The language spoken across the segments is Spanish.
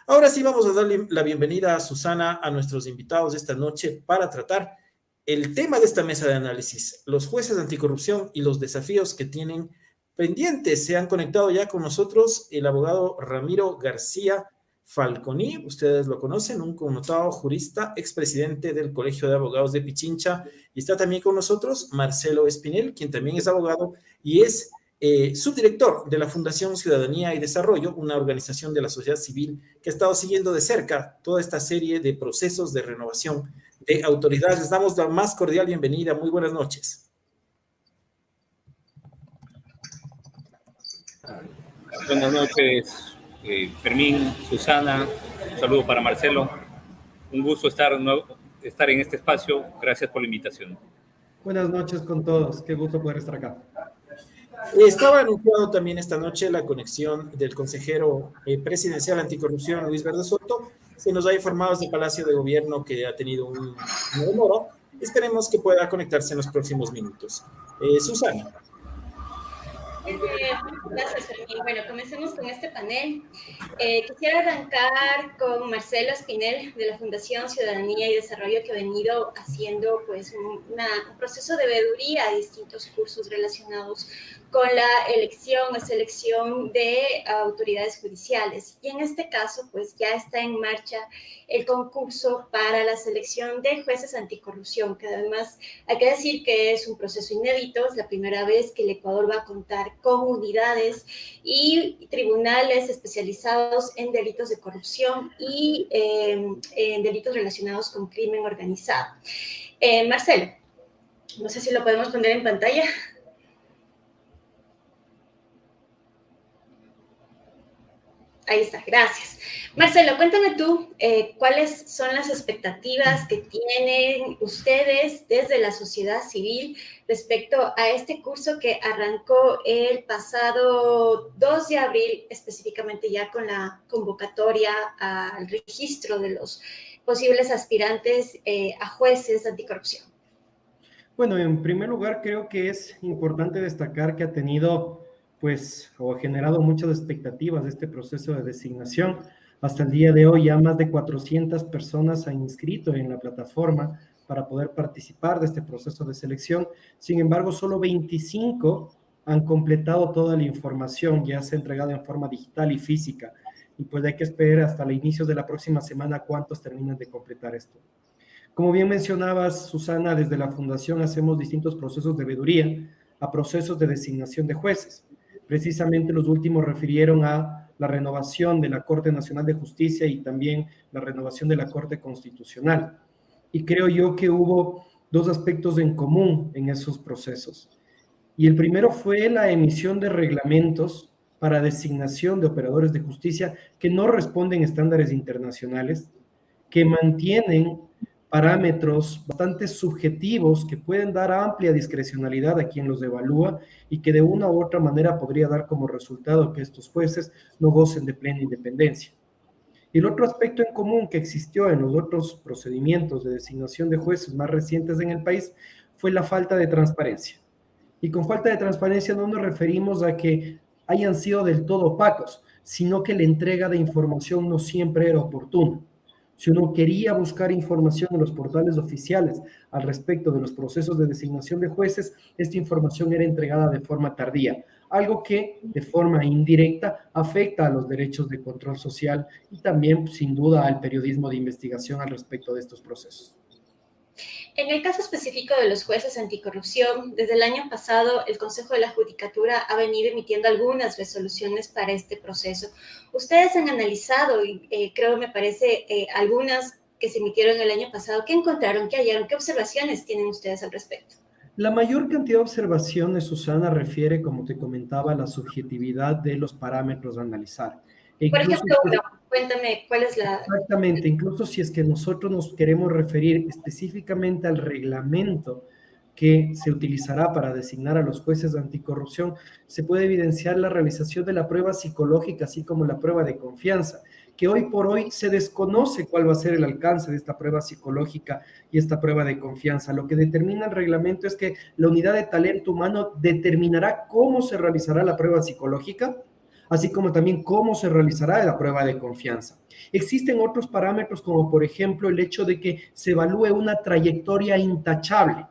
Ahora sí vamos a darle la bienvenida a Susana, a nuestros invitados esta noche para tratar el tema de esta mesa de análisis, los jueces anticorrupción y los desafíos que tienen pendientes. Se han conectado ya con nosotros el abogado Ramiro García Falconi, ustedes lo conocen, un connotado jurista, expresidente del Colegio de Abogados de Pichincha, y está también con nosotros Marcelo Espinel, quien también es abogado y es subdirector de la Fundación Ciudadanía y Desarrollo, una organización de la sociedad civil que ha estado siguiendo de cerca toda esta serie de procesos de renovación de autoridades. Les damos la más cordial bienvenida. Muy buenas noches. Buenas noches, Fermín, Susana, un saludo para Marcelo. Un gusto estar en este espacio. Gracias por la invitación. Buenas noches con todos. Qué gusto poder estar acá. Estaba anunciado también esta noche la conexión del consejero presidencial anticorrupción, Luis Verde Soto. Se nos ha informado desde Palacio de Gobierno que ha tenido un demora. Esperemos que pueda conectarse en los próximos minutos. Susana. Gracias, Fermín. Bueno, comencemos con este panel. Quisiera arrancar con Marcelo Espinel de la Fundación Ciudadanía y Desarrollo, que ha venido haciendo pues, un proceso de veeduría a distintos cursos relacionados con la elección o selección de autoridades judiciales. Y en este caso, pues ya está en marcha el concurso para la selección de jueces anticorrupción, que además hay que decir que es un proceso inédito, es la primera vez que el Ecuador va a contar con unidades y tribunales especializados en delitos de corrupción y en delitos relacionados con crimen organizado. Marcelo, no sé si lo podemos poner en pantalla. Ahí está, gracias. Marcelo, cuéntame tú, ¿cuáles son las expectativas que tienen ustedes desde la sociedad civil respecto a este curso que arrancó el pasado 2 de abril, específicamente ya con la convocatoria al registro de los posibles aspirantes a jueces anticorrupción? Bueno, en primer lugar, creo que es importante destacar que ha tenido o ha generado muchas expectativas de este proceso de designación. Hasta el día de hoy ya más de 400 personas han inscrito en la plataforma para poder participar de este proceso de selección. Sin embargo, solo 25 han completado toda la información, ya se ha entregado en forma digital y física. Y pues hay que esperar hasta los inicios de la próxima semana cuántos terminan de completar esto. Como bien mencionabas, Susana, desde la Fundación hacemos distintos procesos de veeduría a procesos de designación de jueces. Precisamente los últimos refirieron a la renovación de la Corte Nacional de Justicia y también la renovación de la Corte Constitucional. Y creo yo que hubo dos aspectos en común en esos procesos. Y el primero fue la emisión de reglamentos para designación de operadores de justicia que no responden a estándares internacionales, que mantienen parámetros bastante subjetivos que pueden dar amplia discrecionalidad a quien los evalúa y que de una u otra manera podría dar como resultado que estos jueces no gocen de plena independencia. Y el otro aspecto en común que existió en los otros procedimientos de designación de jueces más recientes en el país fue la falta de transparencia. Y con falta de transparencia no nos referimos a que hayan sido del todo opacos, sino que la entrega de información no siempre era oportuna. Si uno quería buscar información en los portales oficiales al respecto de los procesos de designación de jueces, esta información era entregada de forma tardía, algo que de forma indirecta afecta a los derechos de control social y también, sin duda, al periodismo de investigación al respecto de estos procesos. En el caso específico de los jueces anticorrupción, desde el año pasado el Consejo de la Judicatura ha venido emitiendo algunas resoluciones para este proceso. Ustedes han analizado, y creo me parece, algunas que se emitieron el año pasado. ¿Qué encontraron? ¿Qué hallaron? ¿Qué observaciones tienen ustedes al respecto? La mayor cantidad de observaciones, Susana, refiere, como te comentaba, a la subjetividad de los parámetros a analizar. Por ejemplo, cuéntame cuál es la... Exactamente, incluso si es que nosotros nos queremos referir específicamente al reglamento que se utilizará para designar a los jueces de anticorrupción, se puede evidenciar la realización de la prueba psicológica, así como la prueba de confianza, que hoy por hoy se desconoce cuál va a ser el alcance de esta prueba psicológica y esta prueba de confianza. Lo que determina el reglamento es que la unidad de talento humano determinará cómo se realizará la prueba psicológica, así como también cómo se realizará la prueba de confianza. Existen otros parámetros como por ejemplo el hecho de que se evalúe una trayectoria intachable.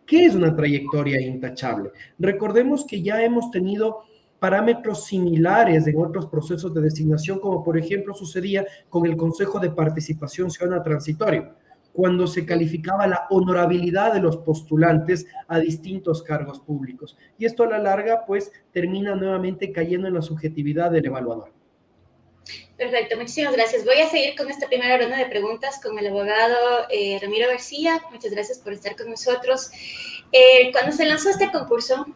¿Qué es una trayectoria intachable? Recordemos que ya hemos tenido parámetros similares en otros procesos de designación, como por ejemplo sucedía con el Consejo de Participación Ciudadana Transitorio, cuando se calificaba la honorabilidad de los postulantes a distintos cargos públicos. Y esto a la larga, pues, termina nuevamente cayendo en la subjetividad del evaluador. Perfecto, muchísimas gracias. Voy a seguir con esta primera ronda de preguntas con el abogado Ramiro García. Muchas gracias por estar con nosotros. Cuando se lanzó este concurso,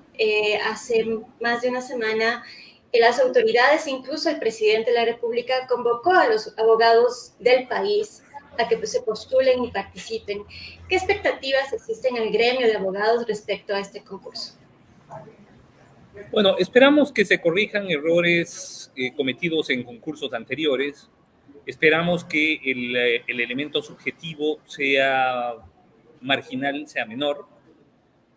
hace más de una semana, las autoridades, incluso el presidente de la República, convocó a los abogados del país a que se postulen y participen. ¿Qué expectativas existen en el gremio de abogados respecto a este concurso? Bueno, esperamos que se corrijan errores cometidos en concursos anteriores. Esperamos que el elemento subjetivo sea marginal, sea menor.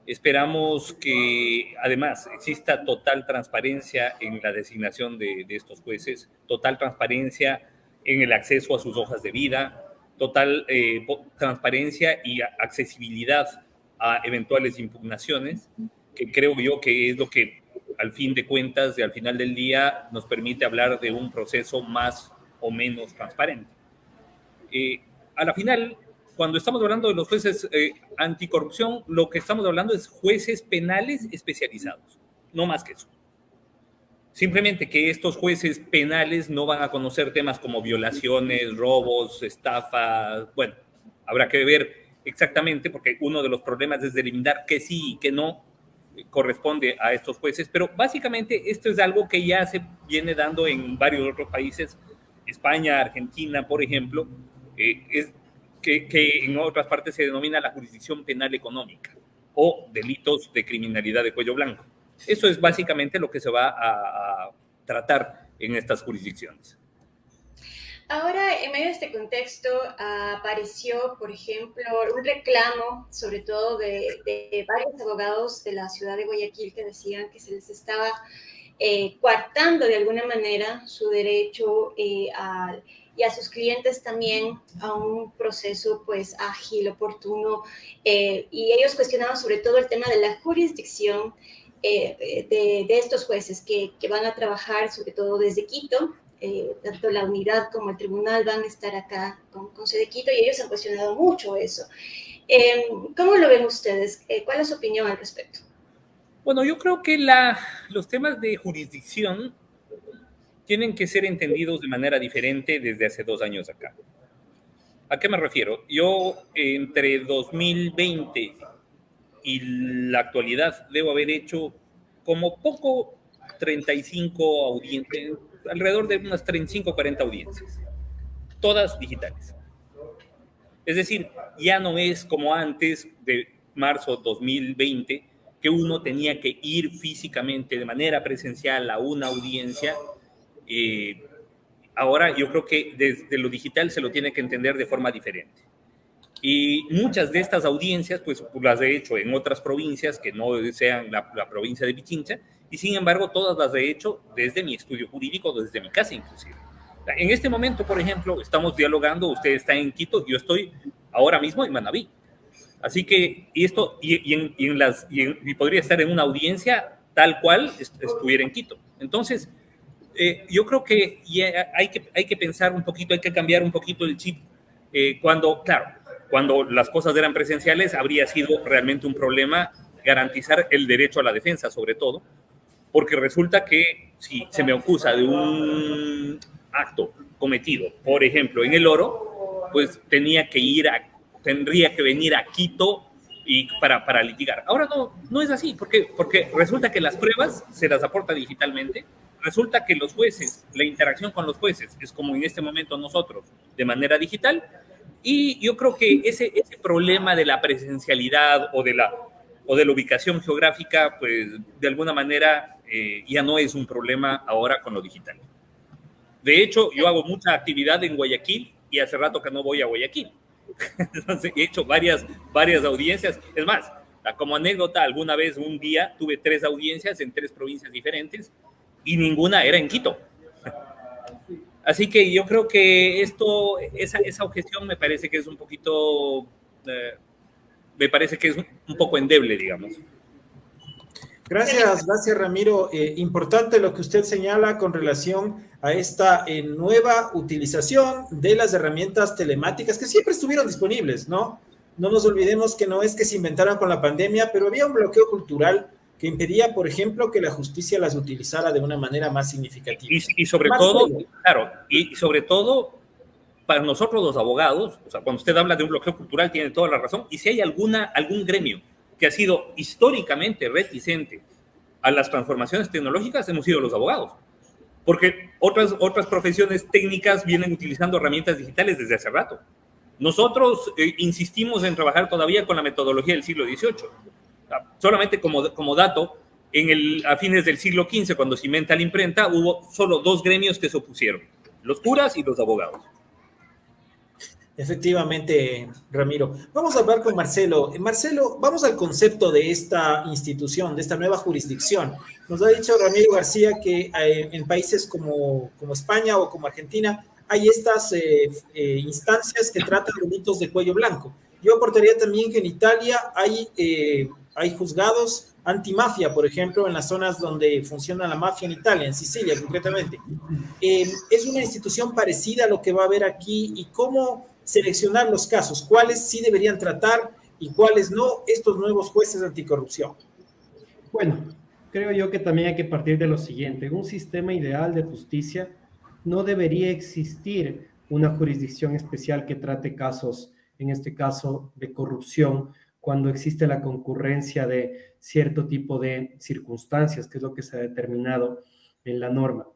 Esperamos que, además, exista total transparencia en la designación de estos jueces, total transparencia en el acceso a sus hojas de vida, total transparencia y accesibilidad a eventuales impugnaciones, que creo yo que es lo que al fin de cuentas, al final del día, nos permite hablar de un proceso más o menos transparente. A la final, cuando estamos hablando de los jueces anticorrupción, lo que estamos hablando es jueces penales especializados, no más que eso. Simplemente que estos jueces penales no van a conocer temas como violaciones, robos, estafas. Bueno, habrá que ver exactamente, porque uno de los problemas es delimitar qué sí y qué no corresponde a estos jueces, pero básicamente esto es algo que ya se viene dando en varios otros países, España, Argentina, por ejemplo, es que en otras partes se denomina la jurisdicción penal económica o delitos de criminalidad de cuello blanco. Eso es básicamente lo que se va a tratar en estas jurisdicciones. Ahora, en medio de este contexto, apareció, por ejemplo, un reclamo, sobre todo de varios abogados de la ciudad de Guayaquil, que decían que se les estaba coartando de alguna manera su derecho y a sus clientes también a un proceso pues ágil, oportuno, y ellos cuestionaban sobre todo el tema de la jurisdicción de estos jueces que van a trabajar sobre todo desde Quito. Tanto la unidad como el tribunal van a estar acá con sede Quito, y ellos han cuestionado mucho eso. ¿Cómo lo ven ustedes? ¿Cuál es su opinión al respecto? Bueno, yo creo que los temas de jurisdicción tienen que ser entendidos de manera diferente desde hace 2 años acá. ¿A qué me refiero? Yo entre 2020 y la actualidad debo haber hecho como poco 35 audiencias, alrededor de unas 35 o 40 audiencias, todas digitales. Es decir, ya no es como antes de marzo 2020, que uno tenía que ir físicamente de manera presencial a una audiencia. Ahora yo creo que desde lo digital se lo tiene que entender de forma diferente. Y muchas de estas audiencias, pues las he hecho en otras provincias que no sean la provincia de Pichincha, y sin embargo todas las he hecho desde mi estudio jurídico, desde mi casa inclusive. En este momento, por ejemplo, estamos dialogando, usted está en Quito, yo estoy ahora mismo en Manabí. Así que, y podría estar en una audiencia tal cual estuviera en Quito. Entonces, yo creo que hay que pensar un poquito, hay que cambiar un poquito el chip. Cuando las cosas eran presenciales, habría sido realmente un problema garantizar el derecho a la defensa, sobre todo, porque resulta que si se me acusa de un acto cometido, por ejemplo, en El Oro, pues tendría que venir a Quito para litigar. Ahora no es así, porque resulta que las pruebas se las aporta digitalmente, resulta que los jueces, la interacción con los jueces es como en este momento nosotros, de manera digital, y yo creo que ese problema de la presencialidad o de la ubicación geográfica, pues de alguna manera ya no es un problema ahora con lo digital. De hecho, yo hago mucha actividad en Guayaquil y hace rato que no voy a Guayaquil. Entonces, he hecho varias audiencias. Es más, como anécdota, alguna vez un día tuve 3 audiencias en 3 provincias diferentes, y ninguna era en Quito. Así que yo creo que esa objeción me parece que es un poquito, me parece que es un poco endeble, digamos. Gracias, Ramiro. Importante lo que usted señala con relación a esta nueva utilización de las herramientas telemáticas que siempre estuvieron disponibles, ¿no? No nos olvidemos que no es que se inventaran con la pandemia, pero había un bloqueo cultural que impedía, por ejemplo, que la justicia las utilizara de una manera más significativa. Y sobre todo, claro, y sobre todo para nosotros los abogados, o sea, cuando usted habla de un bloqueo cultural tiene toda la razón, y si hay algún gremio que ha sido históricamente reticente a las transformaciones tecnológicas, hemos sido los abogados, porque otras profesiones técnicas vienen utilizando herramientas digitales desde hace rato. Nosotros insistimos en trabajar todavía con la metodología del siglo XVIII. Solamente como dato, a fines del siglo XV, cuando se inventa la imprenta, hubo solo 2 gremios que se opusieron, los curas y los abogados. Efectivamente, Ramiro. Vamos a hablar con Marcelo. Marcelo, vamos al concepto de esta institución, de esta nueva jurisdicción. Nos ha dicho Ramiro García que en países como España o como Argentina hay estas instancias que tratan delitos de cuello blanco. Yo aportaría también que en Italia hay juzgados antimafia, por ejemplo, en las zonas donde funciona la mafia en Italia, en Sicilia concretamente. ¿Es una institución parecida a lo que va a haber aquí? ¿Y cómo seleccionar los casos? ¿Cuáles sí deberían tratar y cuáles no estos nuevos jueces anticorrupción? Bueno, creo yo que también hay que partir de lo siguiente. En un sistema ideal de justicia no debería existir una jurisdicción especial que trate casos, en este caso, de corrupción, cuando existe la concurrencia de cierto tipo de circunstancias, que es lo que se ha determinado en la norma.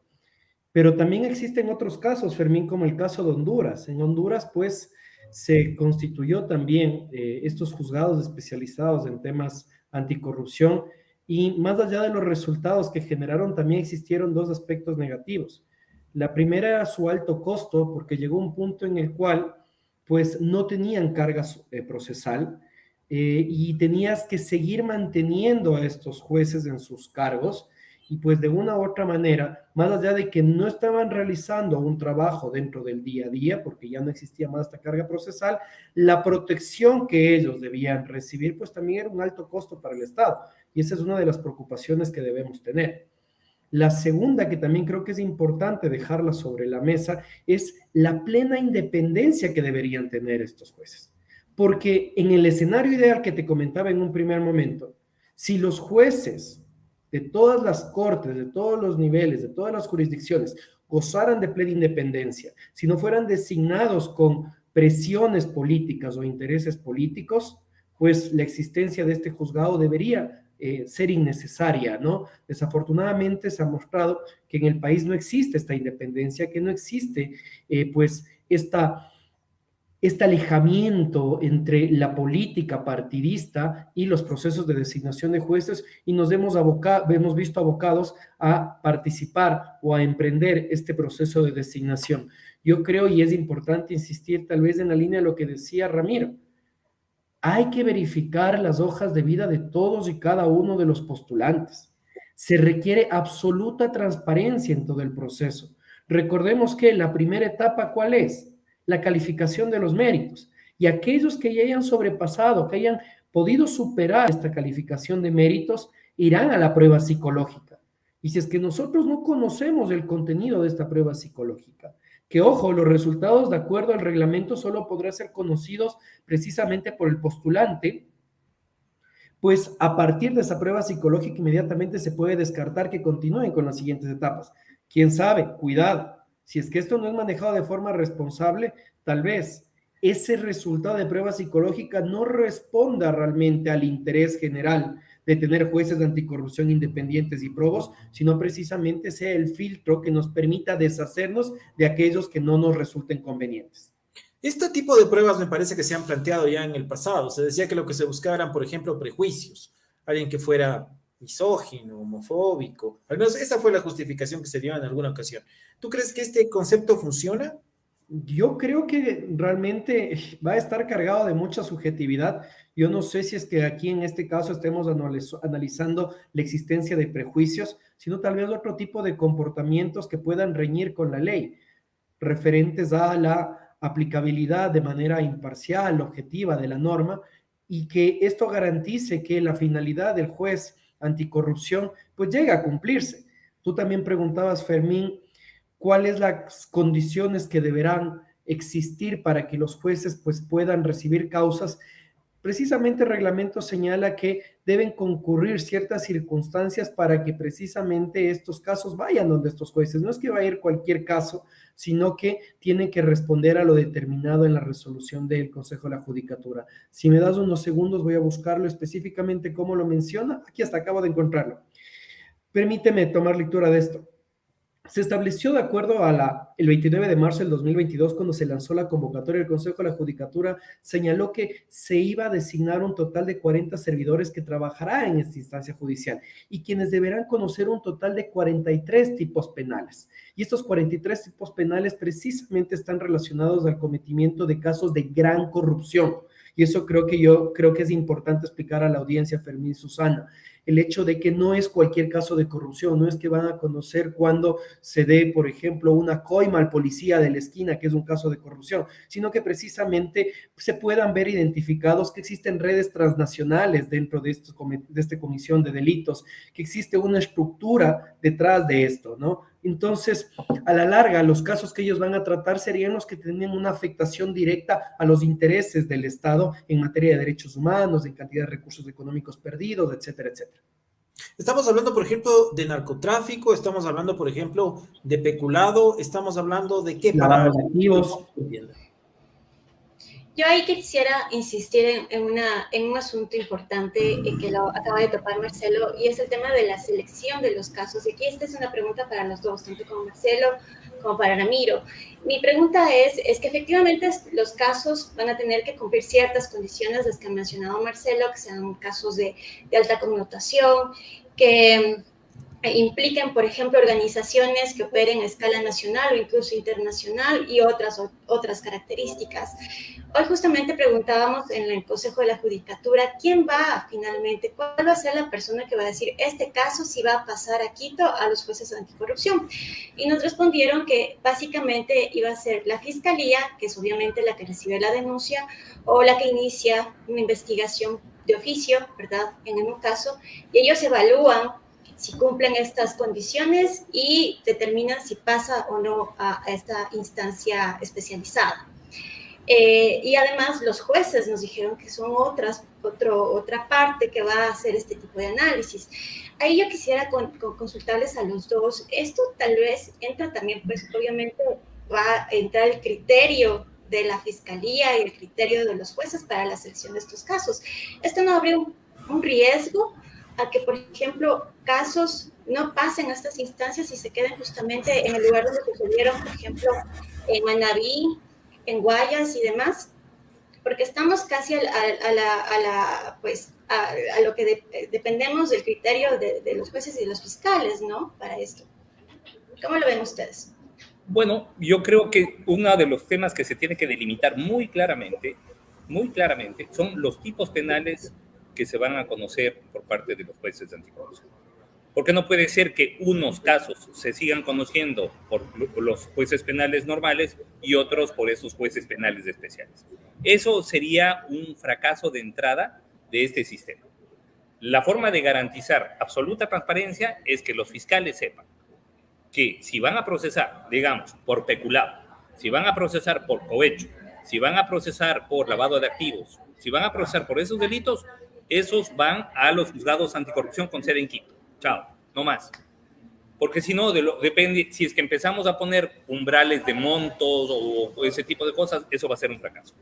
Pero también existen otros casos, Fermín, como el caso de Honduras. En Honduras, pues, se constituyó también estos juzgados especializados en temas anticorrupción y más allá de los resultados que generaron, también existieron 2 aspectos negativos. La primera era su alto costo, porque llegó un punto en el cual, pues, no tenían carga procesal y tenías que seguir manteniendo a estos jueces en sus cargos y pues de una u otra manera, más allá de que no estaban realizando un trabajo dentro del día a día, porque ya no existía más esta carga procesal, la protección que ellos debían recibir, pues también era un alto costo para el Estado. Y esa es una de las preocupaciones que debemos tener. La segunda, que también creo que es importante dejarla sobre la mesa, es la plena independencia que deberían tener estos jueces. Porque en el escenario ideal que te comentaba en un primer momento, si los jueces de todas las cortes, de todos los niveles, de todas las jurisdicciones, gozaran de plena independencia, si no fueran designados con presiones políticas o intereses políticos, pues la existencia de este juzgado debería ser innecesaria, ¿no? Desafortunadamente se ha mostrado que en el país no existe esta independencia, que no existe, pues, este alejamiento entre la política partidista y los procesos de designación de jueces y nos hemos visto abocados a participar o a emprender este proceso de designación. Yo creo, y es importante insistir tal vez en la línea de lo que decía Ramiro, hay que verificar las hojas de vida de todos y cada uno de los postulantes. Se requiere absoluta transparencia en todo el proceso. Recordemos que la primera etapa, ¿cuál es? La calificación de los méritos. Y aquellos que ya hayan sobrepasado, que hayan podido superar esta calificación de méritos, irán a la prueba psicológica. Y si es que nosotros no conocemos el contenido de esta prueba psicológica, que ojo, los resultados de acuerdo al reglamento solo podrán ser conocidos precisamente por el postulante, pues a partir de esa prueba psicológica inmediatamente se puede descartar que continúen con las siguientes etapas. ¿Quién sabe? Cuidado. Si es que esto no es manejado de forma responsable, tal vez ese resultado de prueba psicológica no responda realmente al interés general de tener jueces de anticorrupción independientes y probos, sino precisamente sea el filtro que nos permita deshacernos de aquellos que no nos resulten convenientes. Este tipo de pruebas me parece que se han planteado ya en el pasado. Se decía que lo que se buscaba eran, por ejemplo, prejuicios. Alguien que fuera misógino, homofóbico. Al menos esa fue la justificación que se dio en alguna ocasión. ¿Tú crees que este concepto funciona? Yo creo que realmente va a estar cargado de mucha subjetividad. Yo no sé si es que aquí en este caso estemos analizando la existencia de prejuicios, sino tal vez otro tipo de comportamientos que puedan reñir con la ley, referentes a la aplicabilidad de manera imparcial, objetiva de la norma, y que esto garantice que la finalidad del juez anticorrupción pues llegue a cumplirse. Tú también preguntabas, Fermín, cuáles las condiciones que deberán existir para que los jueces pues puedan recibir causas. Precisamente el reglamento señala que deben concurrir ciertas circunstancias para que precisamente estos casos vayan donde estos jueces. No es que va a ir cualquier caso, sino que tienen que responder a lo determinado en la resolución del Consejo de la Judicatura. Si me das unos segundos, voy a buscarlo específicamente cómo lo menciona. Aquí hasta acabo de encontrarlo. Permíteme tomar lectura de esto. Se estableció de acuerdo a el 29 de marzo del 2022, cuando se lanzó la convocatoria del Consejo de la Judicatura, señaló que se iba a designar un total de 40 servidores que trabajará en esta instancia judicial y quienes deberán conocer un total de 43 tipos penales. Y estos 43 tipos penales precisamente están relacionados al cometimiento de casos de gran corrupción. Y eso creo que es importante explicar a la audiencia, Fermín y Susana. El hecho de que no es cualquier caso de corrupción, no es que van a conocer cuando se dé, por ejemplo, una coima al policía de la esquina, que es un caso de corrupción, sino que precisamente se puedan ver identificados que existen redes transnacionales dentro de esta comisión de delitos, que existe una estructura detrás de esto, ¿no? Entonces, a la larga, los casos que ellos van a tratar serían los que tienen una afectación directa a los intereses del Estado en materia de derechos humanos, en cantidad de recursos económicos perdidos, etcétera, etcétera. Estamos hablando, por ejemplo, de narcotráfico, estamos hablando, por ejemplo, de peculado, estamos hablando de qué para los activos. Yo ahí quisiera insistir en un asunto importante que lo acaba de topar Marcelo, y es el tema de la selección de los casos. Y aquí esta es una pregunta para los dos, tanto como Marcelo como para Ramiro. Mi pregunta es que efectivamente los casos van a tener que cumplir ciertas condiciones, las que ha mencionado Marcelo, que sean casos de alta connotación, que impliquen, por ejemplo, organizaciones que operen a escala nacional o incluso internacional y otras características. Hoy justamente preguntábamos en el Consejo de la Judicatura quién va finalmente, cuál va a ser la persona que va a decir este caso si va a pasar a Quito a los jueces anticorrupción. Y nos respondieron que básicamente iba a ser la Fiscalía, que es obviamente la que recibe la denuncia o la que inicia una investigación de oficio, ¿verdad? En un caso, y ellos evalúan si cumplen estas condiciones y determinan si pasa o no a esta instancia especializada. Y además los jueces nos dijeron que son otra parte que va a hacer este tipo de análisis. Ahí yo quisiera consultarles a los dos. Esto tal vez entra también, pues obviamente va a entrar el criterio de la Fiscalía y el criterio de los jueces para la selección de estos casos. ¿Esto no habría un riesgo a que, por ejemplo, casos no pasen a estas instancias y se queden justamente en el lugar donde sucedieron, por ejemplo, en Manabí, en Guayas y demás? Porque estamos casi a lo que dependemos del criterio de los jueces y de los fiscales, ¿no? Para esto. ¿Cómo lo ven ustedes? Bueno, yo creo que uno de los temas que se tiene que delimitar muy claramente, son los tipos penales que se van a conocer por parte de los jueces de anticorrupción. Porque no puede ser que unos casos se sigan conociendo por los jueces penales normales y otros por esos jueces penales especiales. Eso sería un fracaso de entrada de este sistema. La forma de garantizar absoluta transparencia es que los fiscales sepan que si van a procesar, digamos, por peculado, si van a procesar por cohecho, si van a procesar por lavado de activos, si van a procesar por esos delitos, esos van a los juzgados anticorrupción con sede en Quito. Chao, no más. Porque si no, depende, si es que empezamos a poner umbrales de montos o ese tipo de cosas, eso va a ser un fracaso.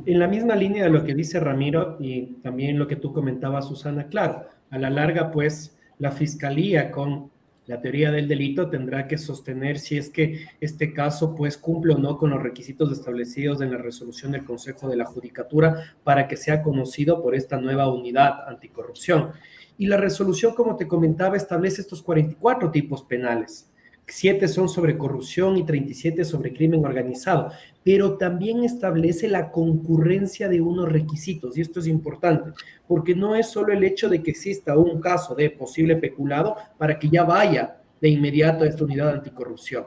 En la misma línea de lo que dice Ramiro y también lo que tú comentabas, Susana, claro, a la larga, pues, la Fiscalía con la teoría del delito tendrá que sostener si es que este caso pues cumple o no con los requisitos establecidos en la resolución del Consejo de la Judicatura para que sea conocido por esta nueva unidad anticorrupción. Y la resolución, como te comentaba, establece estos 44 tipos penales. 7 son sobre corrupción y 37 sobre crimen organizado, pero también establece la concurrencia de unos requisitos, y esto es importante, porque no es solo el hecho de que exista un caso de posible peculado para que ya vaya de inmediato a esta unidad anticorrupción,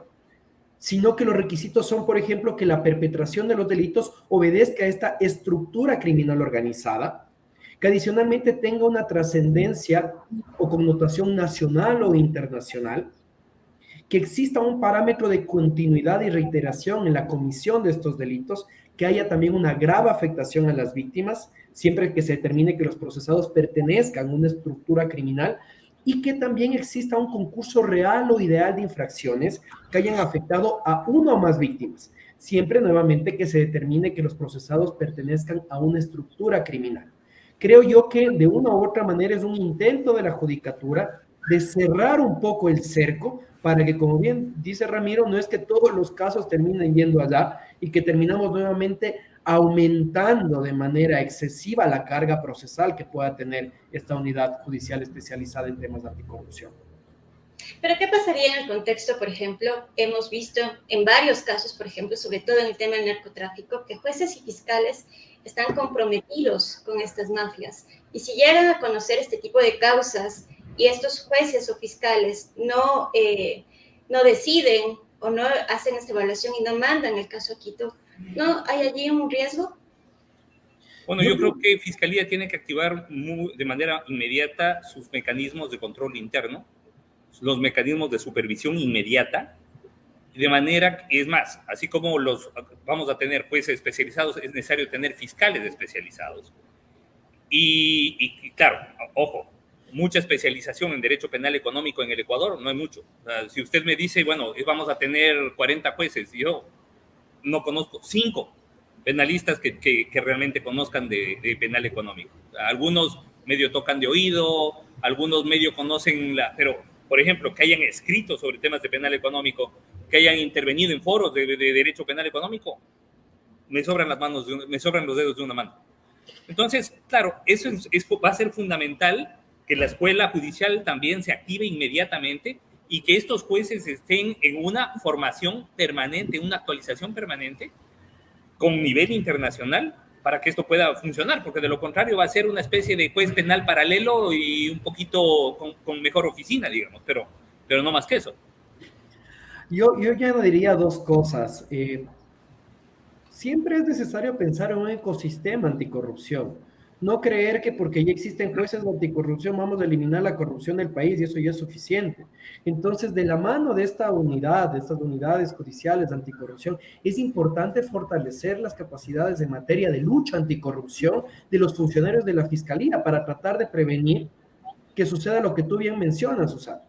sino que los requisitos son, por ejemplo, que la perpetración de los delitos obedezca a esta estructura criminal organizada, que adicionalmente tenga una trascendencia o connotación nacional o internacional, que exista un parámetro de continuidad y reiteración en la comisión de estos delitos, que haya también una grave afectación a las víctimas, siempre que se determine que los procesados pertenezcan a una estructura criminal, y que también exista un concurso real o ideal de infracciones que hayan afectado a una o más víctimas, siempre nuevamente que se determine que los procesados pertenezcan a una estructura criminal. Creo yo que de una u otra manera es un intento de la judicatura de cerrar un poco el cerco para que, como bien dice Ramiro, no es que todos los casos terminen yendo allá y que terminamos nuevamente aumentando de manera excesiva la carga procesal que pueda tener esta unidad judicial especializada en temas de anticorrupción. Pero ¿qué pasaría en el contexto, por ejemplo? Hemos visto en varios casos, por ejemplo, sobre todo en el tema del narcotráfico, que jueces y fiscales están comprometidos con estas mafias. Y si llegan a conocer este tipo de causas y estos jueces o fiscales no deciden o no hacen esta evaluación y no mandan el caso a Quito, ¿no hay allí un riesgo? Bueno, yo creo que Fiscalía tiene que activar de manera inmediata sus mecanismos de control interno, los mecanismos de supervisión inmediata, de manera, es más, así como vamos a tener jueces especializados, es necesario tener fiscales especializados. Y claro, ojo, mucha especialización en derecho penal económico en el Ecuador, no hay mucho. O sea, si usted me dice, bueno, vamos a tener 40 jueces, yo no conozco 5 penalistas que realmente conozcan de penal económico. Algunos medio tocan de oído, algunos medio conocen pero, por ejemplo, que hayan escrito sobre temas de penal económico, que hayan intervenido en foros de derecho penal económico, me sobran los dedos de una mano. Entonces, claro, eso va a ser fundamental que la escuela judicial también se active inmediatamente y que estos jueces estén en una formación permanente, una actualización permanente con nivel internacional para que esto pueda funcionar, porque de lo contrario va a ser una especie de juez penal paralelo y un poquito con mejor oficina, digamos, pero no más que eso. Yo ya diría dos cosas. Siempre es necesario pensar en un ecosistema anticorrupción. No creer que porque ya existen jueces de anticorrupción vamos a eliminar la corrupción del país y eso ya es suficiente. Entonces, de la mano de esta unidad, de estas unidades judiciales de anticorrupción, es importante fortalecer las capacidades en materia de lucha anticorrupción de los funcionarios de la Fiscalía para tratar de prevenir que suceda lo que tú bien mencionas, Susana.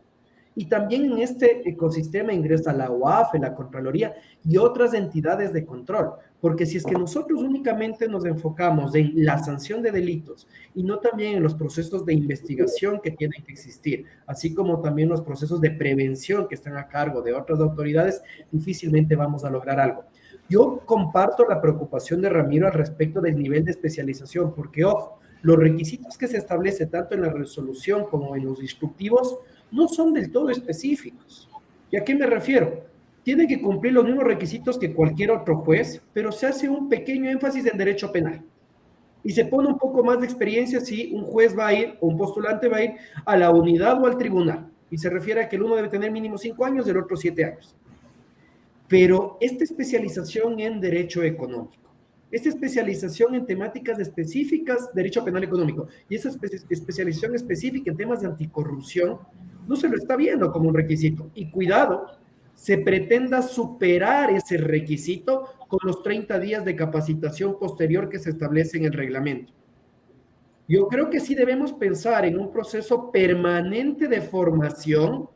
Y también en este ecosistema ingresa la OAF, la Contraloría y otras entidades de control, porque si es que nosotros únicamente nos enfocamos en la sanción de delitos y no también en los procesos de investigación que tienen que existir, así como también los procesos de prevención que están a cargo de otras autoridades, difícilmente vamos a lograr algo. Yo comparto la preocupación de Ramiro al respecto del nivel de especialización, porque, ojo, los requisitos que se establece tanto en la resolución como en los instructivos no son del todo específicos. ¿Y a qué me refiero? Tiene que cumplir los mismos requisitos que cualquier otro juez, pero se hace un pequeño énfasis en derecho penal. Y se pone un poco más de experiencia si un juez va a ir, o un postulante va a ir a la unidad o al tribunal. Y se refiere a que el uno debe tener mínimo 5 años, el otro 7 años. Pero esta especialización en derecho económico, esta especialización en temáticas específicas, derecho penal económico, y esa especialización específica en temas de anticorrupción, no se lo está viendo como un requisito. Y cuidado, se pretenda superar ese requisito con los 30 días de capacitación posterior que se establece en el reglamento. Yo creo que sí debemos pensar en un proceso permanente de formación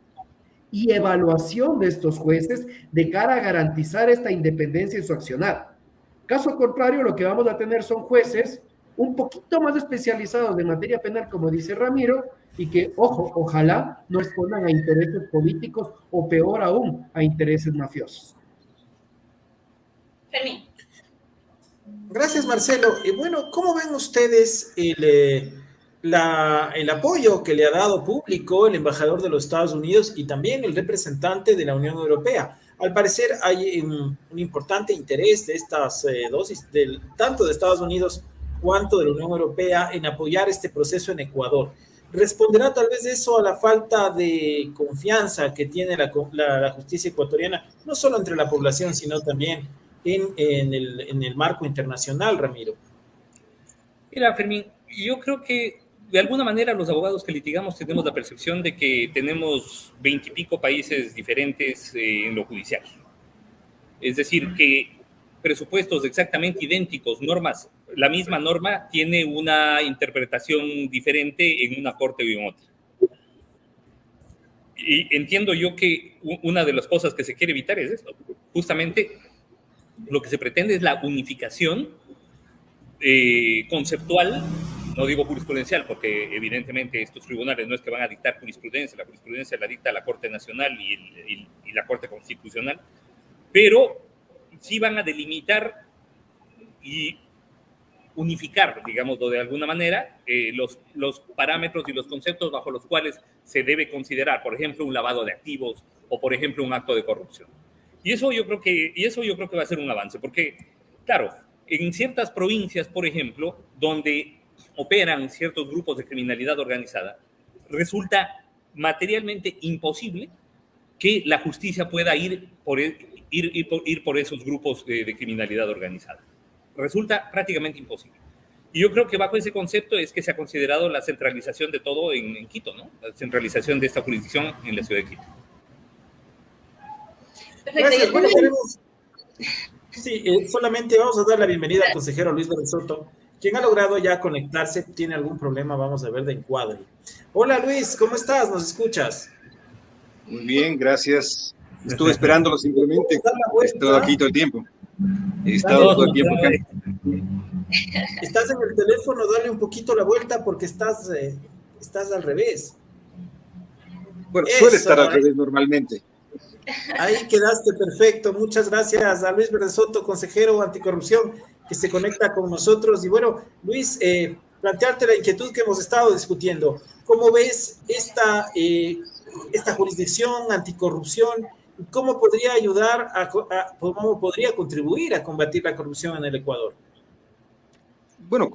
y evaluación de estos jueces de cara a garantizar esta independencia en su accionar. Caso contrario, lo que vamos a tener son jueces un poquito más especializados de materia penal, como dice Ramiro, y que, ojo, ojalá no respondan a intereses políticos o peor aún, a intereses mafiosos. Fermín. Gracias, Marcelo. Bueno, ¿cómo ven ustedes el apoyo que le ha dado público el embajador de los Estados Unidos y también el representante de la Unión Europea. Al parecer hay un importante interés de estas dosis, tanto de Estados Unidos cuanto de la Unión Europea, en apoyar este proceso en Ecuador. ¿Responderá tal vez eso a la falta de confianza que tiene la justicia ecuatoriana, no solo entre la población, sino también en el marco internacional, Ramiro? Mira, Fermín, yo creo que de alguna manera los abogados que litigamos tenemos la percepción de que tenemos 20 y pico países diferentes en lo judicial. Es decir, que presupuestos exactamente idénticos, normas, la misma norma tiene una interpretación diferente en una corte o en otra. Y entiendo yo que una de las cosas que se quiere evitar es esto. Justamente lo que se pretende es la unificación conceptual, no digo jurisprudencial, porque evidentemente estos tribunales no es que van a dictar jurisprudencia, la jurisprudencia la dicta la Corte Nacional y la Corte Constitucional, pero sí van a delimitar y unificar, digámoslo de alguna manera, los parámetros y los conceptos bajo los cuales se debe considerar, por ejemplo, un lavado de activos o, por ejemplo, un acto de corrupción. Y eso yo creo que va a ser un avance, porque, claro, en ciertas provincias, por ejemplo, donde operan ciertos grupos de criminalidad organizada, resulta materialmente imposible que la justicia pueda ir por esos grupos de criminalidad organizada. Resulta prácticamente imposible. Y yo creo que bajo ese concepto es que se ha considerado la centralización de todo en Quito, ¿no? La centralización de esta jurisdicción en la ciudad de Quito. Gracias. Bueno, sí, solamente vamos a dar la bienvenida al consejero Luis Berresoto, quien ha logrado ya conectarse. Tiene algún problema, vamos a ver, de encuadre. Hola Luis, ¿cómo estás? ¿Nos escuchas? Muy bien, gracias. Estuve esperándolo simplemente. He estado aquí todo el tiempo. He estado todo el tiempo acá. Estás en el teléfono, dale un poquito la vuelta porque estás al revés. Bueno, suele estar al revés normalmente. Ahí quedaste perfecto. Muchas gracias a Luis Berresoto, consejero anticorrupción, que se conecta con nosotros. Y bueno, Luis, plantearte la inquietud que hemos estado discutiendo. ¿Cómo ves esta jurisdicción anticorrupción? ¿Cómo podría ayudar cómo podría contribuir a combatir la corrupción en el Ecuador? Bueno,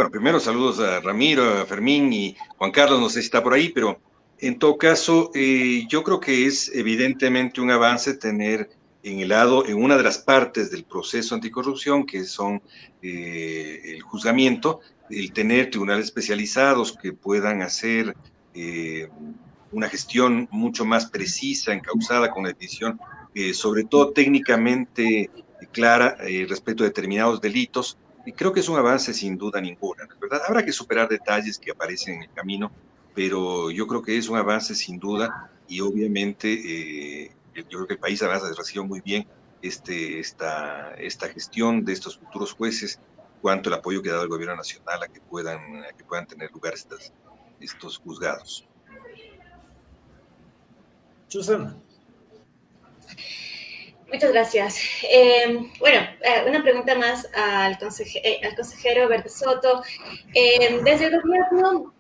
primero saludos a Ramiro, a Fermín y Juan Carlos, no sé si está por ahí, pero en todo caso, yo creo que es evidentemente un avance tener en una de las partes del proceso anticorrupción, que son el juzgamiento, el tener tribunales especializados que puedan hacer una gestión mucho más precisa, encauzada, con la decisión, sobre todo técnicamente clara respecto a determinados delitos. Y creo que es un avance sin duda ninguna, ¿verdad? Habrá que superar detalles que aparecen en el camino, pero yo creo que es un avance sin duda y obviamente yo creo que el país ha recibido muy bien esta gestión de estos futuros jueces, cuanto el apoyo que ha dado el gobierno nacional a que puedan tener lugar estos juzgados. Susana. Muchas gracias. Una pregunta más al consejero Berresoto. Desde el gobierno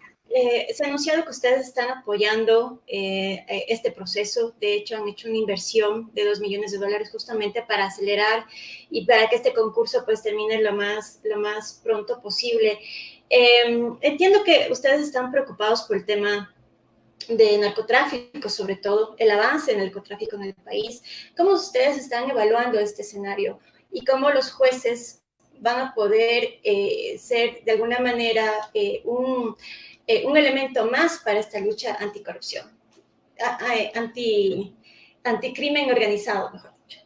se ha anunciado que ustedes están apoyando este proceso. De hecho, han hecho una inversión de $2 millones justamente para acelerar y para que este concurso pues termine lo más pronto posible. Entiendo que ustedes están preocupados por el tema de narcotráfico, sobre todo el avance del narcotráfico en el país. ¿Cómo ustedes están evaluando este escenario y cómo los jueces van a poder ser de alguna manera un elemento más para esta lucha anticorrupción, anticrimen organizado, mejor dicho?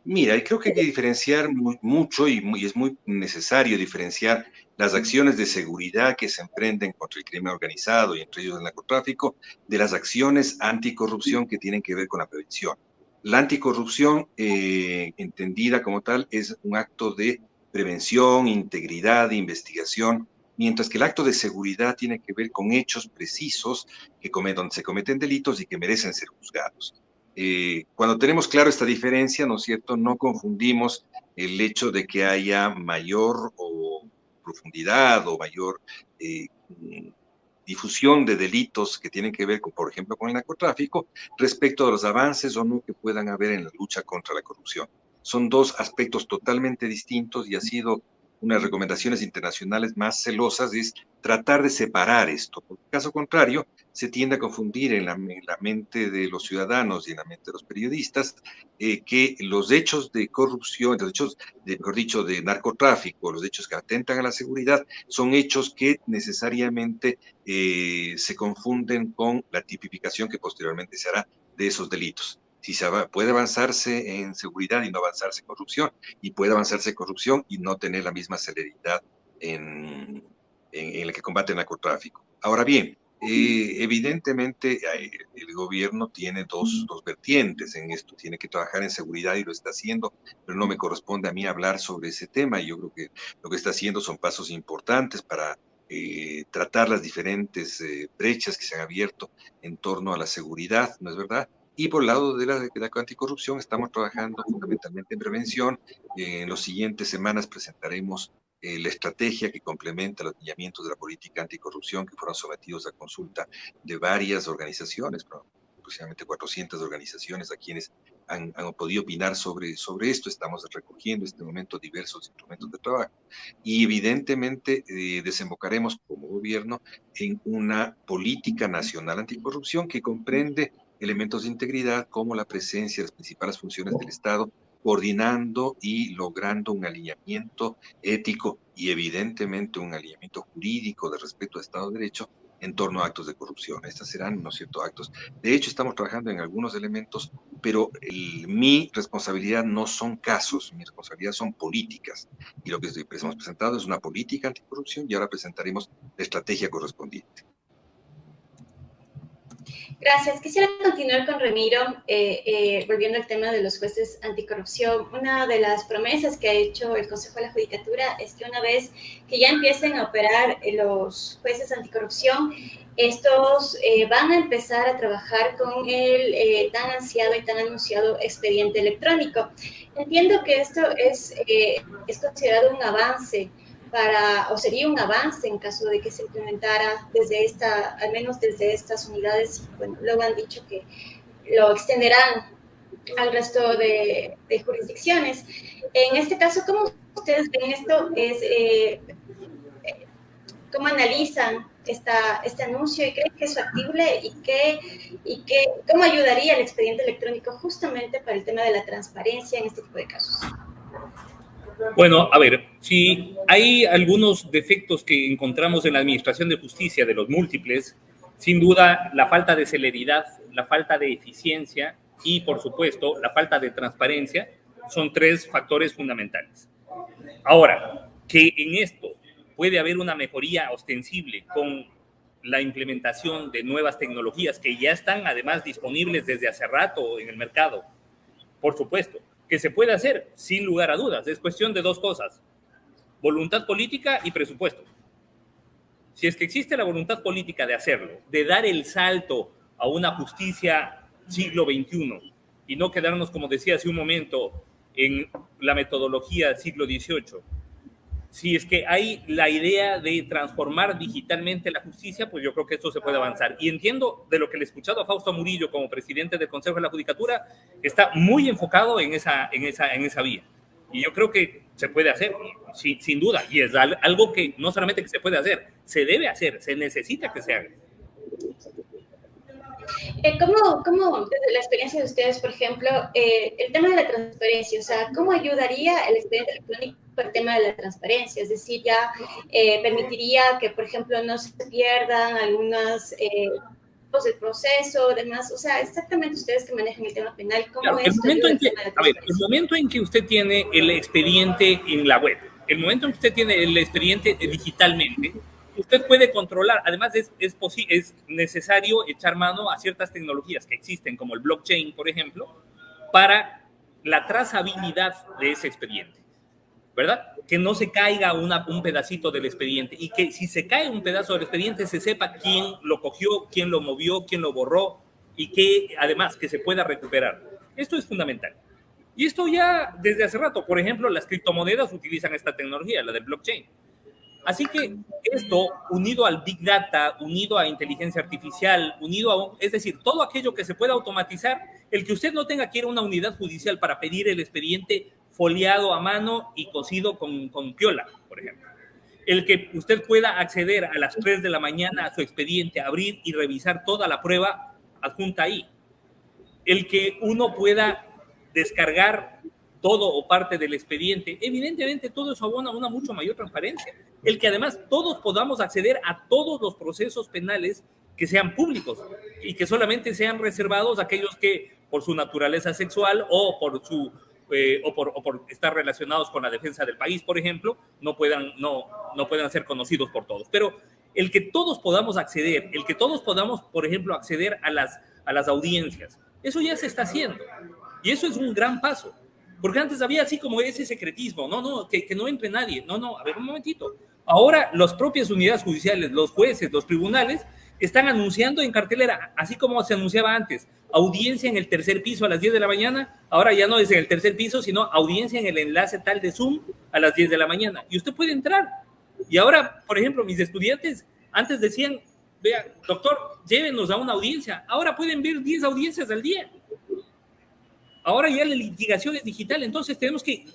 Mira, creo que hay que diferenciar mucho y es muy necesario diferenciar las acciones de seguridad que se emprenden contra el crimen organizado y entre ellos el narcotráfico, de las acciones anticorrupción que tienen que ver con la prevención. La anticorrupción, entendida como tal, es un acto de prevención, integridad, investigación, mientras que el acto de seguridad tiene que ver con hechos precisos donde se cometen delitos y que merecen ser juzgados. Cuando tenemos claro esta diferencia, ¿no es cierto?, no confundimos el hecho de que haya mayor o profundidad o mayor difusión de delitos que tienen que ver, con, por ejemplo, con el narcotráfico, respecto a los avances o no que puedan haber en la lucha contra la corrupción. Son dos aspectos totalmente distintos y ha sido unas recomendaciones internacionales más celosas, es tratar de separar esto. Por caso contrario, se tiende a confundir en la mente de los ciudadanos y en la mente de los periodistas que los hechos de corrupción, los hechos, mejor dicho, de narcotráfico, los hechos que atentan a la seguridad, son hechos que necesariamente se confunden con la tipificación que posteriormente se hará de esos delitos. Si puede avanzarse en seguridad y no avanzarse en corrupción, y puede avanzarse en corrupción y no tener la misma celeridad en la que combate el narcotráfico. Ahora bien, evidentemente el gobierno tiene dos vertientes en esto, tiene que trabajar en seguridad y lo está haciendo, pero no me corresponde a mí hablar sobre ese tema. Yo creo que lo que está haciendo son pasos importantes para tratar las diferentes brechas que se han abierto en torno a la seguridad, ¿no es verdad? Y por el lado de la anticorrupción estamos trabajando fundamentalmente en prevención. En las siguientes semanas presentaremos la estrategia que complementa los lineamientos de la política anticorrupción que fueron sometidos a consulta de varias organizaciones, aproximadamente 400 organizaciones a quienes han podido opinar sobre esto. Estamos recogiendo en este momento diversos instrumentos de trabajo y evidentemente desembocaremos como gobierno en una política nacional anticorrupción que comprende elementos de integridad como la presencia de las principales funciones del Estado, coordinando y logrando un alineamiento ético y evidentemente un alineamiento jurídico de respeto al Estado de Derecho en torno a actos de corrupción. Estas serán, ¿no es cierto?, actos. De hecho, estamos trabajando en algunos elementos, pero mi responsabilidad no son casos, mi responsabilidad son políticas. Y lo que hemos presentado es una política anticorrupción y ahora presentaremos la estrategia correspondiente. Gracias. Quisiera continuar con Ramiro, volviendo al tema de los jueces anticorrupción. Una de las promesas que ha hecho el Consejo de la Judicatura es que una vez que ya empiecen a operar los jueces anticorrupción, estos van a empezar a trabajar con el tan ansiado y tan anunciado expediente electrónico. Entiendo que esto es considerado un avance o sería un avance en caso de que se implementara al menos desde estas unidades. Bueno, luego han dicho que lo extenderán al resto de jurisdicciones. En este caso, ¿cómo ustedes ven esto? ¿Cómo analizan este anuncio y creen que es factible y cómo ayudaría el expediente electrónico justamente para el tema de la transparencia en este tipo de casos? Bueno, a ver, si hay algunos defectos que encontramos en la administración de justicia de los múltiples, sin duda la falta de celeridad, la falta de eficiencia y, por supuesto, la falta de transparencia son tres factores fundamentales. Ahora, que en esto puede haber una mejoría ostensible con la implementación de nuevas tecnologías que ya están además disponibles desde hace rato en el mercado, por supuesto. Que se puede hacer, sin lugar a dudas. Es cuestión de dos cosas: voluntad política y presupuesto. Si es que existe la voluntad política de hacerlo, de dar el salto a una justicia siglo XXI y no quedarnos, como decía hace un momento, en la metodología siglo XVIII, si es que hay la idea de transformar digitalmente la justicia, pues yo creo que esto se puede avanzar. Y entiendo de lo que le he escuchado a Fausto Murillo como presidente del Consejo de la Judicatura, está muy enfocado en esa vía. Y yo creo que se puede hacer, sin duda. Y es algo que no solamente que se puede hacer, se debe hacer, se necesita que se haga. ¿Cómo, desde la experiencia de ustedes, por ejemplo, el tema de la transparencia, o sea, cómo ayudaría el expediente electrónico al tema de la transparencia? Es decir, ya permitiría que, por ejemplo, no se pierdan algunas del proceso, demás, o sea, exactamente ustedes que manejan el tema penal, ¿cómo claro, es el momento en que usted tiene el expediente en la web, el momento en que usted tiene el expediente digitalmente, usted puede controlar. Además, es necesario echar mano a ciertas tecnologías que existen, como el blockchain, por ejemplo, para la trazabilidad de ese expediente, ¿verdad? Que no se caiga un pedacito del expediente y que si se cae un pedazo del expediente se sepa quién lo cogió, quién lo movió, quién lo borró y que además que se pueda recuperar. Esto es fundamental. Y esto ya desde hace rato, por ejemplo, las criptomonedas utilizan esta tecnología, la del blockchain. Así que esto, unido al Big Data, unido a inteligencia artificial, es decir, todo aquello que se pueda automatizar, el que usted no tenga que ir a una unidad judicial para pedir el expediente foliado a mano y cosido con piola, por ejemplo. El que usted pueda acceder a las 3 de la mañana a su expediente, abrir y revisar toda la prueba adjunta ahí. El que uno pueda descargar todo o parte del expediente, evidentemente todo eso abona una mucho mayor transparencia. El que además todos podamos acceder a todos los procesos penales que sean públicos y que solamente sean reservados a aquellos que por su naturaleza sexual o por estar relacionados con la defensa del país, por ejemplo, no puedan ser conocidos por todos. Pero el que todos podamos acceder, el que todos podamos, por ejemplo, acceder a las audiencias, eso ya se está haciendo. Y eso es un gran paso. Porque antes había así como ese secretismo, que no entre nadie. A ver un momentito. Ahora las propias unidades judiciales, los jueces, los tribunales, están anunciando en cartelera, así como se anunciaba antes, audiencia en el tercer piso a las 10 de la mañana, ahora ya no es en el tercer piso, sino audiencia en el enlace tal de Zoom a las 10 de la mañana. Y usted puede entrar. Y ahora, por ejemplo, mis estudiantes antes decían, vea, doctor, llévenos a una audiencia. Ahora pueden ver 10 audiencias al día. Ahora ya la litigación es digital, entonces tenemos que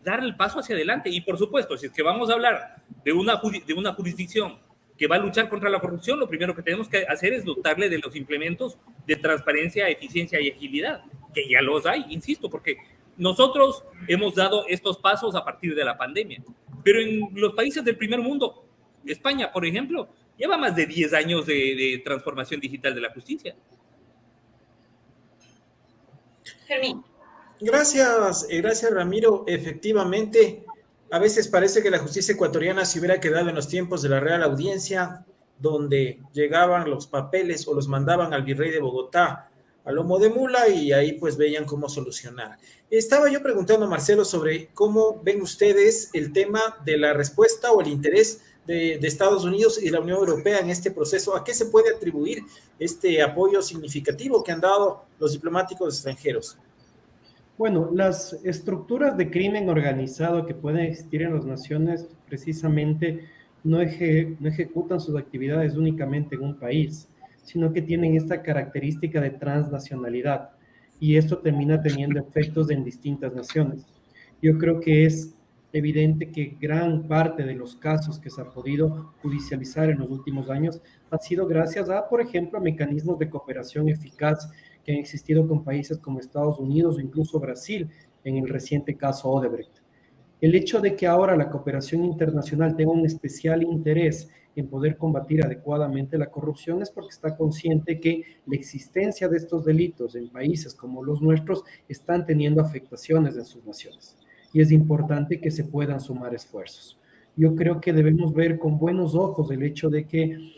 dar el paso hacia adelante. Y por supuesto, si es que vamos a hablar de una jurisdicción que va a luchar contra la corrupción, lo primero que tenemos que hacer es dotarle de los implementos de transparencia, eficiencia y agilidad, que ya los hay, insisto, porque nosotros hemos dado estos pasos a partir de la pandemia. Pero en los países del primer mundo, España, por ejemplo, lleva más de 10 años de transformación digital de la justicia. Fermín. Gracias, Ramiro. Efectivamente, a veces parece que la justicia ecuatoriana se hubiera quedado en los tiempos de la Real Audiencia, donde llegaban los papeles o los mandaban al virrey de Bogotá a lomo de mula y ahí pues veían cómo solucionar. Estaba yo preguntando a Marcelo sobre cómo ven ustedes el tema de la respuesta o el interés de Estados Unidos y la Unión Europea en este proceso. ¿A qué se puede atribuir este apoyo significativo que han dado los diplomáticos extranjeros? Bueno, las estructuras de crimen organizado que pueden existir en las naciones precisamente no ejecutan sus actividades únicamente en un país, sino que tienen esta característica de transnacionalidad y esto termina teniendo efectos en distintas naciones. Yo creo que es evidente que gran parte de los casos que se ha podido judicializar en los últimos años han sido gracias a, por ejemplo, mecanismos de cooperación eficaz que han existido con países como Estados Unidos o incluso Brasil en el reciente caso Odebrecht. El hecho de que ahora la cooperación internacional tenga un especial interés en poder combatir adecuadamente la corrupción es porque está consciente que la existencia de estos delitos en países como los nuestros están teniendo afectaciones en sus naciones. Y es importante que se puedan sumar esfuerzos. Yo creo que debemos ver con buenos ojos el hecho de que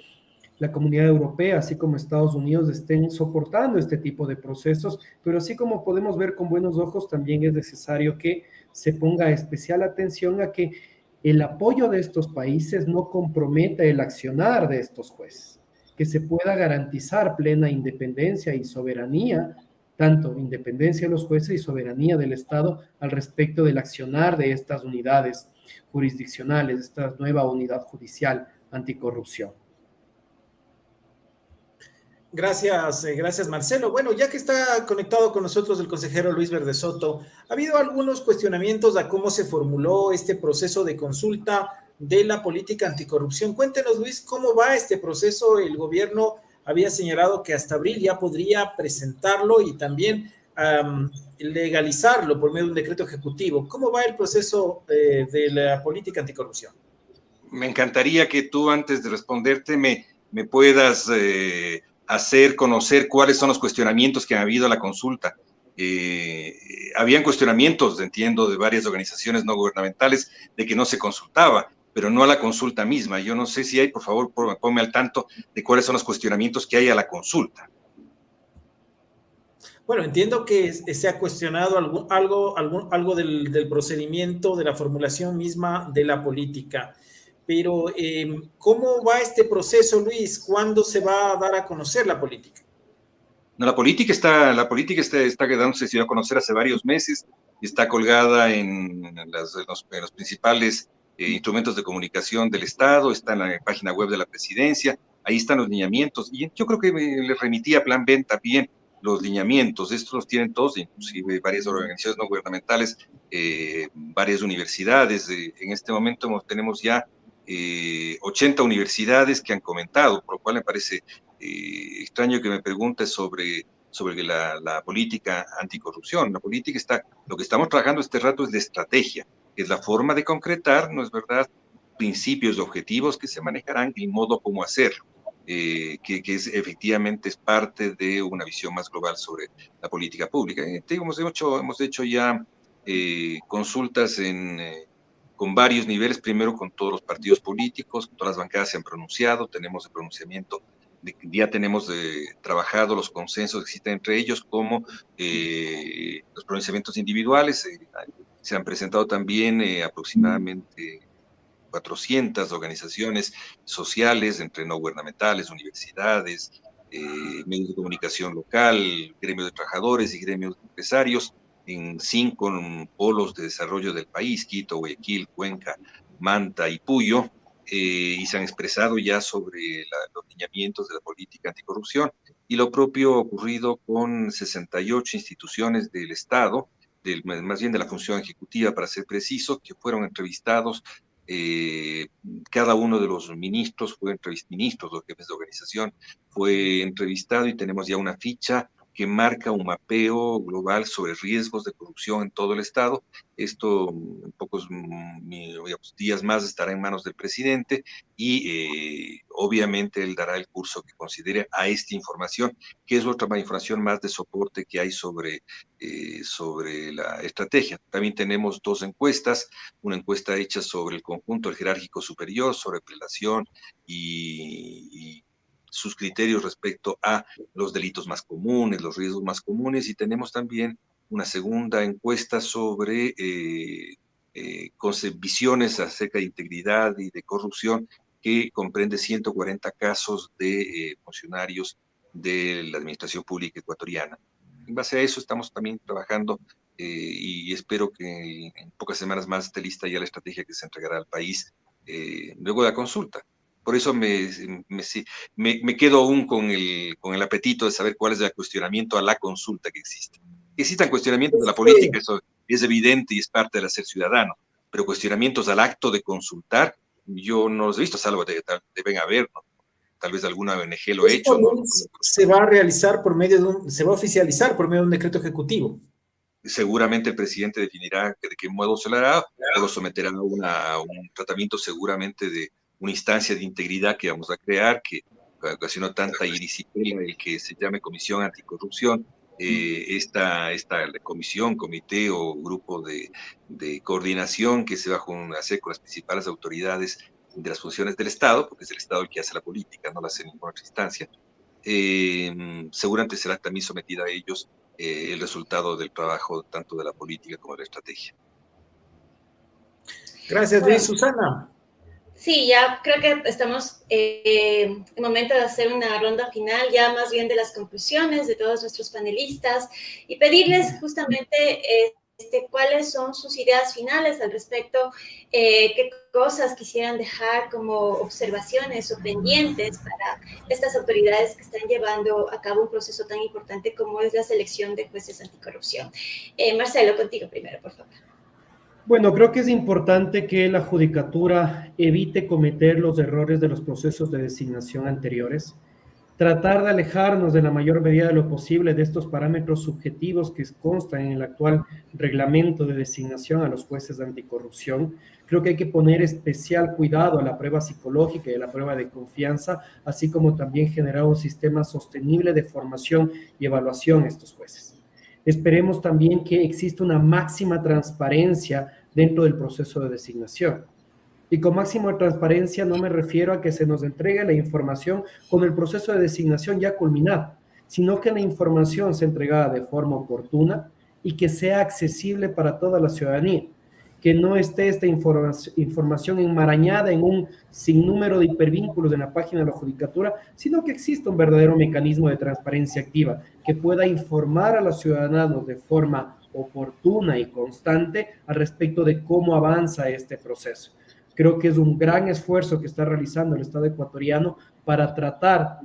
la comunidad europea, así como Estados Unidos, estén soportando este tipo de procesos, pero así como podemos ver con buenos ojos, también es necesario que se ponga especial atención a que el apoyo de estos países no comprometa el accionar de estos jueces, que se pueda garantizar plena independencia y soberanía, tanto independencia de los jueces y soberanía del Estado al respecto del accionar de estas unidades jurisdiccionales, esta nueva unidad judicial anticorrupción. Gracias Marcelo. Bueno, ya que está conectado con nosotros el consejero Luis Verde Soto, ha habido algunos cuestionamientos a cómo se formuló este proceso de consulta de la política anticorrupción. Cuéntenos, Luis, ¿cómo va este proceso? El gobierno había señalado que hasta abril ya podría presentarlo y también legalizarlo por medio de un decreto ejecutivo. ¿Cómo va el proceso de la política anticorrupción? Me encantaría que tú, antes de responderte, me puedas hacer conocer cuáles son los cuestionamientos que han habido a la consulta. Habían cuestionamientos, entiendo, de varias organizaciones no gubernamentales de que no se consultaba, pero no a la consulta misma. Yo no sé si hay, por favor, ponme al tanto de cuáles son los cuestionamientos que hay a la consulta. Bueno, entiendo que se ha cuestionado algo del procedimiento, de la formulación misma de la política. Pero, ¿cómo va este proceso, Luis? ¿Cuándo se va a dar a conocer la política? No, la política está dándose a conocer hace varios meses, está colgada en los principales instrumentos de comunicación del Estado, está en la página web de la Presidencia, ahí están los lineamientos, y yo creo que les remití a Plan B también los lineamientos, estos los tienen todos, inclusive varias organizaciones no gubernamentales, varias universidades. En este momento tenemos ya 80 universidades que han comentado, por lo cual me parece extraño que me preguntes sobre la política anticorrupción. La política lo que estamos trabajando este rato es de estrategia, que es la forma de concretar, ¿no es verdad?, principios y objetivos que se manejarán y el modo como hacerlo, que efectivamente es parte de una visión más global sobre la política pública. Hemos hecho ya consultas con varios niveles, primero con todos los partidos políticos, todas las bancadas se han pronunciado, tenemos el pronunciamiento, ya tenemos trabajado los consensos que existen entre ellos, como los pronunciamientos individuales. Se han presentado también aproximadamente 400 organizaciones sociales, entre no gubernamentales, universidades, medios de comunicación local, gremios de trabajadores y gremios de empresarios, en 5 polos de desarrollo del país: Quito, Guayaquil, Cuenca, Manta y Puyo, y se han expresado ya sobre los lineamientos de la política anticorrupción, y lo propio ha ocurrido con 68 instituciones del Estado, más bien de la función ejecutiva, para ser preciso, que fueron entrevistados. Cada uno de los ministros ministros o jefes de organización fue entrevistado, y tenemos ya una ficha que marca un mapeo global sobre riesgos de corrupción en todo el Estado. Esto en pocos días más estará en manos del presidente, y obviamente él dará el curso que considere a esta información, que es otra información más de soporte que hay sobre la estrategia. También tenemos 2 encuestas, una encuesta hecha sobre el conjunto del jerárquico superior, sobre prelación y sus criterios respecto a los delitos más comunes, los riesgos más comunes, y tenemos también una segunda encuesta sobre visiones acerca de integridad y de corrupción, que comprende 140 casos de funcionarios de la administración pública ecuatoriana. En base a eso estamos también trabajando, y espero que en pocas semanas más esté lista ya la estrategia que se entregará al país luego de la consulta. Por eso me quedo aún con el apetito de saber cuál es el cuestionamiento a la consulta que existe. Que existan cuestionamientos de la política, eso es evidente y es parte del hacer ciudadano, pero cuestionamientos al acto de consultar, yo no los he visto, salvo deben haber, ¿no? Tal vez alguna ONG lo ha hecho, ¿no? Se va a realizar se va a oficializar por medio de un decreto ejecutivo. Seguramente el presidente definirá de qué modo se lo hará, o lo someterá a un tratamiento seguramente de una instancia de integridad que vamos a crear, que ocasionó tanta indisciplina, el que se llame Comisión Anticorrupción. Esta comisión, comité o grupo de coordinación que se va a hacer con las principales autoridades de las funciones del Estado, porque es el Estado el que hace la política, no la hace ninguna otra instancia. Seguramente será también sometida a ellos el resultado del trabajo tanto de la política como de la estrategia. Gracias, Luis. Susana. Sí, ya creo que estamos en el momento de hacer una ronda final, ya más bien de las conclusiones de todos nuestros panelistas, y pedirles justamente cuáles son sus ideas finales al respecto, qué cosas quisieran dejar como observaciones o pendientes para estas autoridades que están llevando a cabo un proceso tan importante como es la selección de jueces anticorrupción. Marcelo, contigo primero, por favor. Bueno, creo que es importante que la judicatura evite cometer los errores de los procesos de designación anteriores, tratar de alejarnos de la mayor medida de lo posible de estos parámetros subjetivos que constan en el actual reglamento de designación a los jueces de anticorrupción. Creo que hay que poner especial cuidado a la prueba psicológica y a la prueba de confianza, así como también generar un sistema sostenible de formación y evaluación a estos jueces. Esperemos también que exista una máxima transparencia dentro del proceso de designación. Y con máxima transparencia no me refiero a que se nos entregue la información con el proceso de designación ya culminado, sino que la información sea entregada de forma oportuna y que sea accesible para toda la ciudadanía, que no esté esta información enmarañada en un sinnúmero de hipervínculos en la página de la judicatura, sino que exista un verdadero mecanismo de transparencia activa que pueda informar a los ciudadanos de forma oportuna y constante al respecto de cómo avanza este proceso. Creo que es un gran esfuerzo que está realizando el Estado ecuatoriano para tratar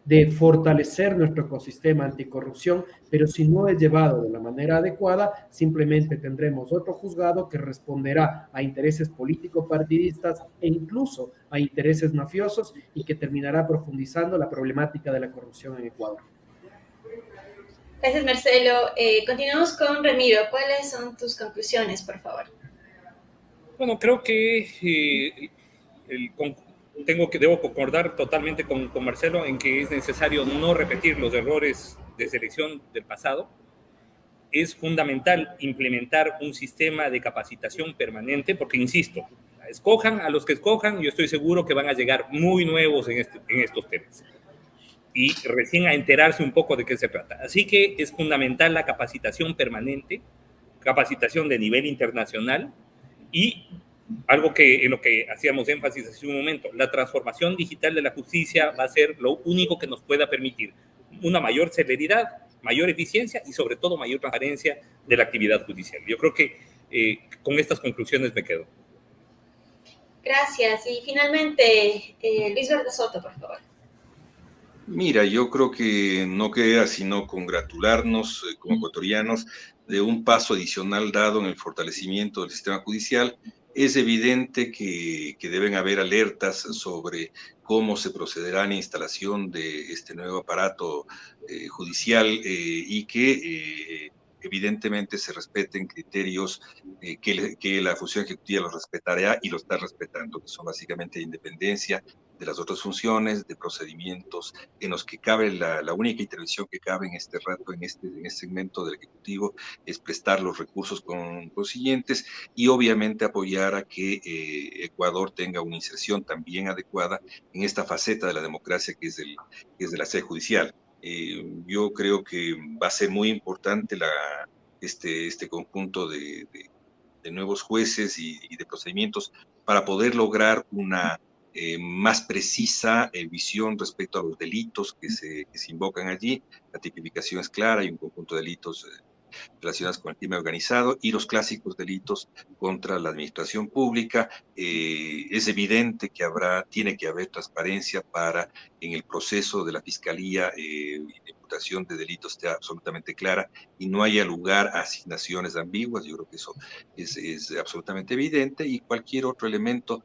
de fortalecer nuestro ecosistema anticorrupción, pero si no es llevado de la manera adecuada, simplemente tendremos otro juzgado que responderá a intereses político-partidistas e incluso a intereses mafiosos y que terminará profundizando la problemática de la corrupción en Ecuador. Gracias, Marcelo. Continuamos con Ramiro. ¿Cuáles son tus conclusiones, por favor? Bueno, creo que debo concordar totalmente con Marcelo en que es necesario no repetir los errores de selección del pasado. Es fundamental implementar un sistema de capacitación permanente porque, insisto, escojan a los que escojan, yo estoy seguro que van a llegar muy nuevos en estos temas y recién a enterarse un poco de qué se trata. Así que es fundamental la capacitación permanente, capacitación de nivel internacional y algo en lo que hacíamos énfasis hace un momento, la transformación digital de la justicia va a ser lo único que nos pueda permitir una mayor celeridad, mayor eficiencia y sobre todo mayor transparencia de la actividad judicial. Yo creo que con estas conclusiones me quedo. Gracias. Y finalmente, Luis Verde Soto, por favor. Mira, yo creo que no queda sino congratularnos como ecuatorianos de un paso adicional dado en el fortalecimiento del sistema judicial. Es evidente que deben haber alertas sobre cómo se procederá en la instalación de este nuevo aparato judicial y que evidentemente se respeten criterios que la función ejecutiva los respetará y lo está respetando, que son básicamente independencia de las otras funciones, de procedimientos en los que cabe la única intervención que cabe en este rato, en este segmento del Ejecutivo, es prestar los recursos consiguientes y obviamente apoyar a que Ecuador tenga una inserción también adecuada en esta faceta de la democracia que es de la sede judicial. Yo creo que va a ser muy importante este conjunto de nuevos jueces y de procedimientos para poder lograr una más precisa visión respecto a los delitos que se invocan allí. La tipificación es clara, hay un conjunto de delitos relacionados con el crimen organizado y los clásicos delitos contra la administración pública. Es evidente que tiene que haber transparencia para en el proceso de la fiscalía de imputación de delitos esté absolutamente clara y no haya lugar a asignaciones ambiguas. Yo creo que eso es absolutamente evidente y cualquier otro elemento,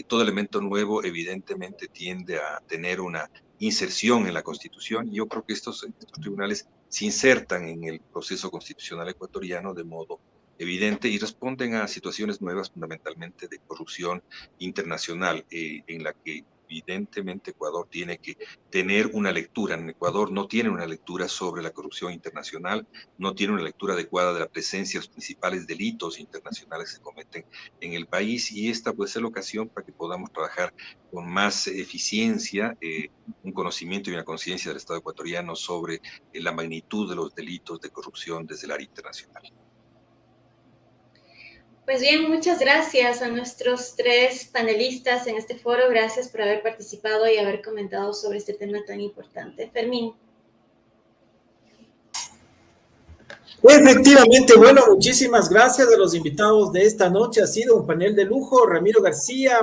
todo elemento nuevo evidentemente tiende a tener una inserción en la Constitución. Yo creo que estos tribunales se insertan en el proceso constitucional ecuatoriano de modo evidente y responden a situaciones nuevas, fundamentalmente de corrupción internacional, en la que evidentemente Ecuador tiene que tener una lectura. En Ecuador no tiene una lectura sobre la corrupción internacional, no tiene una lectura adecuada de la presencia de los principales delitos internacionales que se cometen en el país y esta puede ser la ocasión para que podamos trabajar con más eficiencia, un conocimiento y una conciencia del Estado ecuatoriano sobre la magnitud de los delitos de corrupción desde el área internacional. Pues bien, muchas gracias a nuestros tres panelistas en este foro. Gracias por haber participado y haber comentado sobre este tema tan importante. Fermín. Efectivamente, bueno, muchísimas gracias a los invitados de esta noche. Ha sido un panel de lujo. Ramiro García,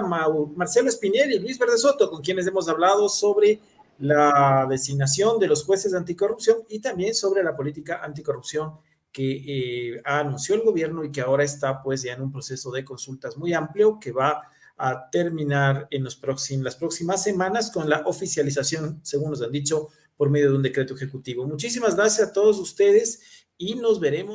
Marcelo Espinel y Luis Verde Soto, con quienes hemos hablado sobre la designación de los jueces de anticorrupción y también sobre la política anticorrupción que anunció el gobierno y que ahora está pues ya en un proceso de consultas muy amplio que va a terminar en las próximas semanas con la oficialización, según nos han dicho, por medio de un decreto ejecutivo. Muchísimas gracias a todos ustedes y nos veremos.